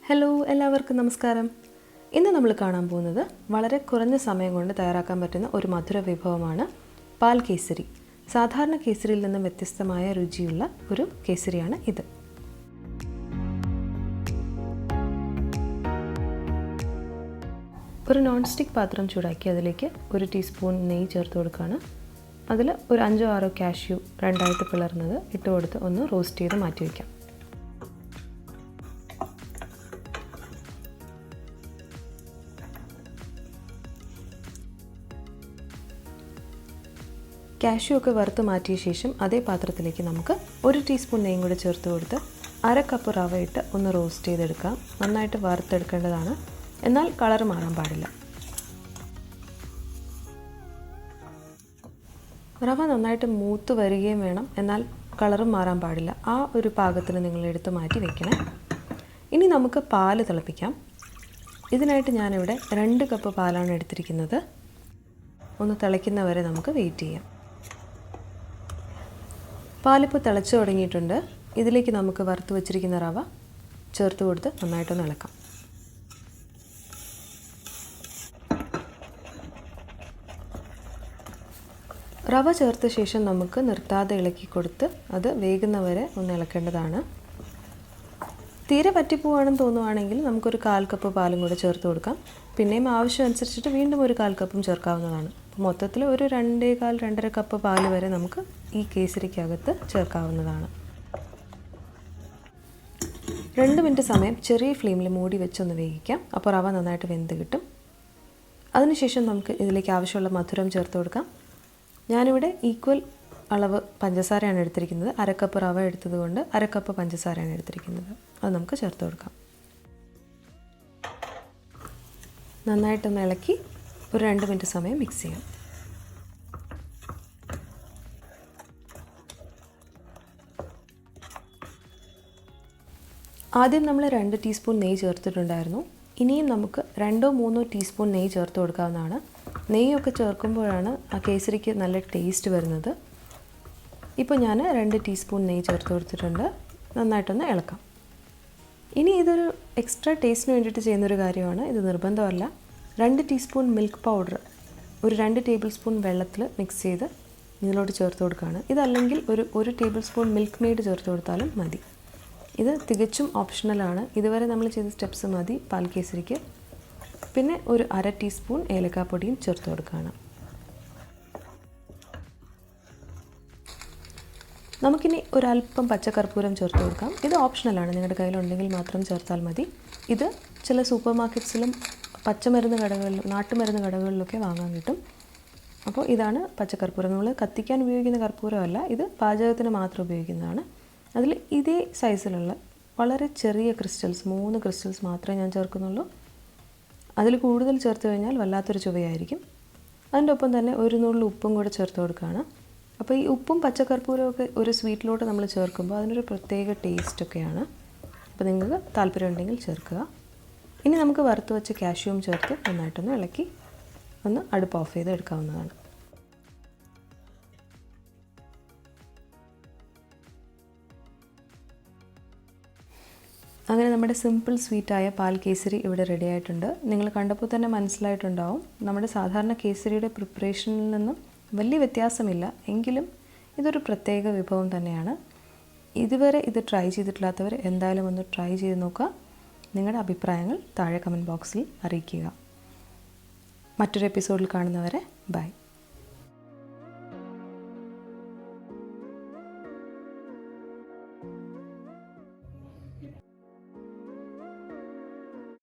Hello, എല്ലാവർക്കും നമസ്കാരം. ഇന്ന് നമ്മൾ കാണാൻ പോകുന്നത് വളരെ കുറഞ്ഞ സമയം കൊണ്ട് തയ്യാറാക്കാൻ പറ്റുന്ന ഒരു മധുര വിഭവമാണ് പാൽ കേസരി. സാധാരണ കേസരിയിൽ നിന്നും വ്യത്യസ്തമായ രുചിയുള്ള ഒരു കേസരിയാണ് ഇത്. ഒരു നോൺ സ്റ്റിക്ക് പാത്രം ചൂടാക്കി അതിലേക്ക് 1 ടീസ്പൂൺ നെയ്യ് ചേർത്ത് കൊടുക്കുകയാണ്. അതിൽ ഒരു 5-6 കാഷ്യൂ രണ്ടായിട്ട് പിളർന്നത് ഇട്ട് കൊടുത്ത് ഒന്ന് റോസ്റ്റ് ചെയ്ത് മാറ്റി വയ്ക്കാം. കാഷ്യൂ ഒക്കെ വറുത്ത് മാറ്റിയ ശേഷം അതേ പാത്രത്തിലേക്ക് നമുക്ക് 1 ടീസ്പൂൺ നെയ്യും കൂടെ ചേർത്ത് കൊടുത്ത് 1/2 കപ്പ് റവ ഇട്ട് ഒന്ന് റോസ്റ്റ് ചെയ്തെടുക്കാം. നന്നായിട്ട് വറുത്തെടുക്കേണ്ടതാണ്, എന്നാൽ കളർ മാറാൻ പാടില്ല. റവ നന്നായിട്ട് മൂത്ത് വരികയും വേണം, എന്നാൽ കളറും മാറാൻ പാടില്ല. ആ ഒരു പാകത്തിന് നിങ്ങൾ എടുത്ത് മാറ്റി വെക്കണം. ഇനി നമുക്ക് പാല് തിളപ്പിക്കാം. ഇതിനായിട്ട് ഞാനിവിടെ 2 കപ്പ് പാലാണ് എടുത്തിരിക്കുന്നത്. ഒന്ന് തിളയ്ക്കുന്നവരെ നമുക്ക് വെയിറ്റ് ചെയ്യാം. പാലിപ്പോൾ തിളച്ച് തുടങ്ങിയിട്ടുണ്ട്. ഇതിലേക്ക് നമുക്ക് വറുത്ത് വച്ചിരിക്കുന്ന റവ ചേർത്ത് കൊടുത്ത് നന്നായിട്ടൊന്ന് ഇളക്കാം. റവ ചേർത്ത ശേഷം നമുക്ക് നിർത്താതെ ഇളക്കി കൊടുത്ത് അത് വേകുന്നവരെ ഒന്ന് ഇളക്കേണ്ടതാണ്. തീരെ പറ്റിപ്പോവാണെന്ന് തോന്നുവാണെങ്കിൽ നമുക്കൊരു 1/4 കപ്പ് പാലും കൂടെ ചേർത്ത് കൊടുക്കാം. പിന്നെയും ആവശ്യം അനുസരിച്ചിട്ട് വീണ്ടും ഒരു 1/4 കപ്പും ചേർക്കാവുന്നതാണ്. മൊത്തത്തിൽ ഒരു 2-2.5 കപ്പ് പാൽ വരെ നമുക്ക് ഈ കേസരിക്കകത്ത് ചേർക്കാവുന്നതാണ്. 2 മിനിറ്റ് സമയം ചെറിയ ഫ്ലെയിമിൽ മൂടി വെച്ചൊന്ന് വേവിക്കാം. അപ്പോൾ റവ നന്നായിട്ട് വെന്ത് കിട്ടും. അതിനുശേഷം നമുക്ക് ഇതിലേക്ക് ആവശ്യമുള്ള മധുരം ചേർത്ത് കൊടുക്കാം. ഞാനിവിടെ ഈക്വൽ അളവ് പഞ്ചസാരയാണ് എടുത്തിരിക്കുന്നത്. 1/2 കപ്പ് റവ എടുത്തത് കൊണ്ട് 1/2 കപ്പ് പഞ്ചസാരയാണ് എടുത്തിരിക്കുന്നത്. അത് നമുക്ക് ചേർത്ത് കൊടുക്കാം. നന്നായിട്ടൊന്ന് ഇളക്കി ഒരു 2 മിനിറ്റ് സമയം മിക്സ് ചെയ്യാം. ആദ്യം നമ്മൾ 2 ടീസ്പൂൺ നെയ്യ് ചേർത്തിട്ടുണ്ടായിരുന്നു. ഇനിയും നമുക്ക് 2-3 ടീസ്പൂൺ നെയ്യ് ചേർത്ത് കൊടുക്കാവുന്നതാണ്. നെയ്യൊക്കെ ചേർക്കുമ്പോഴാണ് ആ കേസരിക്ക് നല്ല ടേസ്റ്റ് വരുന്നത്. ഇപ്പോൾ ഞാൻ 2 ടീസ്പൂൺ നെയ്യ് ചേർത്ത് കൊടുത്തിട്ടുണ്ട്. നന്നായിട്ടൊന്ന് ഇളക്കാം. ഇനി ഇതൊരു എക്സ്ട്രാ ടേസ്റ്റിന് വേണ്ടിയിട്ട് ചെയ്യുന്നൊരു കാര്യമാണ്. ഇത് നിർബന്ധമല്ല. 2 ടീസ്പൂൺ മിൽക്ക് പൗഡർ ഒരു 2 ടേബിൾ സ്പൂൺ വെള്ളത്തിൽ മിക്സ് ചെയ്ത് ഇതിലോട്ട് ചേർത്ത് കൊടുക്കുകയാണ്. ഇതല്ലെങ്കിൽ ഒരു ടേബിൾ സ്പൂൺ മിൽക്ക് മെയ്ഡ് ചേർത്ത് കൊടുത്താലും മതി. ഇത് തികച്ചും ഓപ്ഷണലാണ്. ഇതുവരെ നമ്മൾ ചെയ്ത സ്റ്റെപ്സ് മതി പാൽ കേസരിക്ക്. പിന്നെ ഒരു 1/2 ടീസ്പൂൺ ഏലക്കാപ്പൊടിയും ചേർത്ത് കൊടുക്കുകയാണ്. നമുക്കിനി ഒരല്പം പച്ചക്കർപ്പൂരം ചേർത്ത് കൊടുക്കാം. ഇത് ഓപ്ഷണലാണ്, നിങ്ങളുടെ കയ്യിലുണ്ടെങ്കിൽ മാത്രം ചേർത്താൽ മതി. ഇത് ചില സൂപ്പർ മാർക്കറ്റ്സിലും പച്ചമരുന്ന് കടകളിലും നാട്ടുമരുന്ന് കടകളിലൊക്കെ വാങ്ങാൻ കിട്ടും. അപ്പോൾ ഇതാണ് പച്ചക്കർപ്പൂരം. നമ്മൾ കത്തിക്കാൻ ഉപയോഗിക്കുന്ന കർപ്പൂരമല്ല, ഇത് പാചകത്തിന് മാത്രം ഉപയോഗിക്കുന്നതാണ്. അതിൽ ഇതേ സൈസിലുള്ള വളരെ ചെറിയ ക്രിസ്റ്റൽസ് 3 ക്രിസ്റ്റൽസ് മാത്രമേ ഞാൻ ചേർക്കുന്നുള്ളൂ. അതിൽ കൂടുതൽ ചേർത്ത് കഴിഞ്ഞാൽ വല്ലാത്തൊരു ചുവയായിരിക്കും. അതിൻ്റെ ഒപ്പം തന്നെ ഒരു നുള്ളു ഉപ്പും കൂടെ ചേർത്ത് കൊടുക്കുകയാണ്. അപ്പോൾ ഈ ഉപ്പും പച്ചക്കർപ്പൂരവും ഒക്കെ ഒരു സ്വീറ്റിലോട്ട് നമ്മൾ ചേർക്കുമ്പോൾ അതിനൊരു പ്രത്യേക ടേസ്റ്റൊക്കെയാണ്. അപ്പോൾ നിങ്ങൾക്ക് താല്പര്യമുണ്ടെങ്കിൽ ചേർക്കുക. ഇനി നമുക്ക് വറുത്ത് വെച്ച കാഷ്യൂവും ചേർത്ത് നന്നായിട്ടൊന്ന് ഇളക്കി ഒന്ന് അടുപ്പ് ഓഫ് ചെയ്ത് എടുക്കാവുന്നതാണ്. അങ്ങനെ നമ്മുടെ സിമ്പിൾ സ്വീറ്റായ പാൽ കേസരി ഇവിടെ റെഡി ആയിട്ടുണ്ട്. നിങ്ങൾ കണ്ടപ്പോൾ തന്നെ മനസ്സിലായിട്ടുണ്ടാവും നമ്മുടെ സാധാരണ കേസരിയുടെ പ്രിപ്പറേഷനിൽ നിന്നും വലിയ വ്യത്യാസമില്ല. എങ്കിലും ഇതൊരു പ്രത്യേക വിഭവം തന്നെയാണ്. ഇതുവരെ ഇത് ട്രൈ ചെയ്തിട്ടില്ലാത്തവർ എന്തായാലും ഒന്ന് ട്രൈ ചെയ്ത് നോക്കുക. നിങ്ങളുടെ അഭിപ്രായങ്ങൾ താഴെ കമൻറ്റ് ബോക്സിൽ അറിയിക്കുക. മറ്റൊരു എപ്പിസോഡിൽ കാണുന്നവരെ ബൈ.